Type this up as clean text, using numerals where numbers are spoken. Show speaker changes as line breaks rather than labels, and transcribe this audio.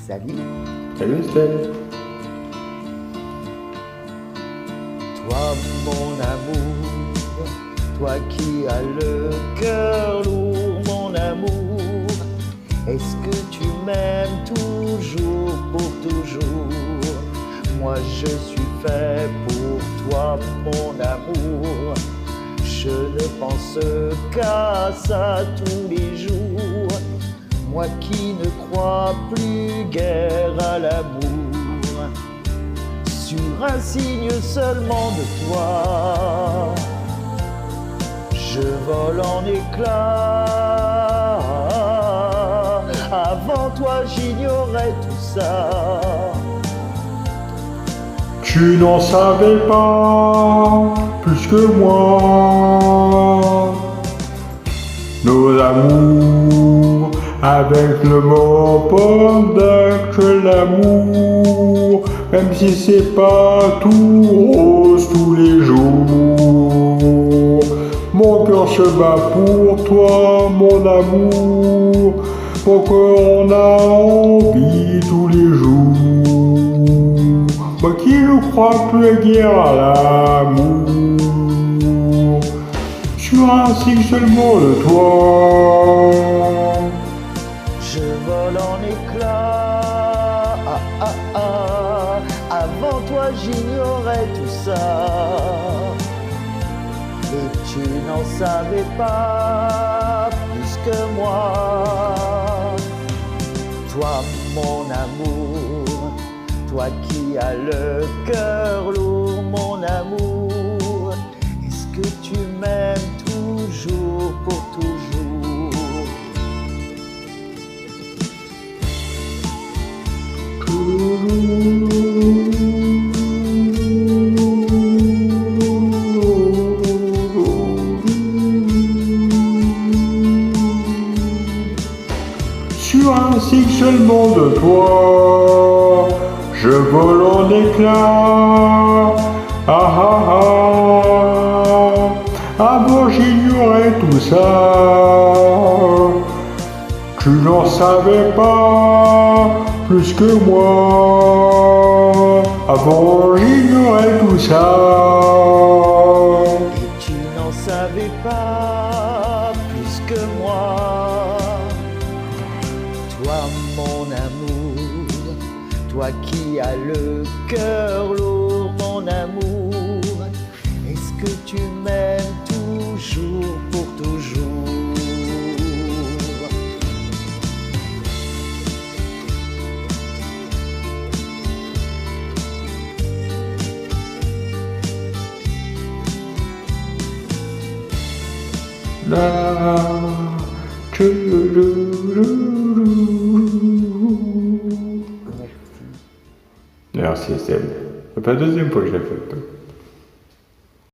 Salut.
Salut Estelle.
Toi mon amour, toi qui as le cœur lourd, mon amour, est-ce que tu m'aimes toujours pour toujours? Moi je suis fait pour toi mon amour, je ne pense qu'à ça tous les jours. Moi qui ne crois plus guère à l'amour, sur un signe seulement de toi, je vole en éclats. Avant toi j'ignorais tout ça.
Tu n'en savais pas plus que moi. Nos amours avec le mot de l'amour, même si c'est pas tout rose tous les jours. Mon cœur se bat pour toi, mon amour, pour qu'on a envie tous les jours. Moi qui ne crois plus guère à l'amour, sur un signe seulement de toi.
Je vole en éclats. Avant toi j'ignorais tout ça. Et tu n'en savais pas plus que moi. Toi mon amour, toi qui as le cœur lourd, mon amour, est-ce que tu m'aimes toujours pour toujours?
Sur un signe seulement de toi, je vole en éclats. Avant j'ignorais tout ça. Tu n'en savais pas plus que moi. Avant j'ignorais tout ça.
Et tu n'en savais pas plus que moi. Toi mon amour, toi qui as le cœur lourd, mon amour, est-ce que tu m'aimes toujours pour toujours?
Merci Estelle. C'est pas la deuxième fois que je l'ai fait.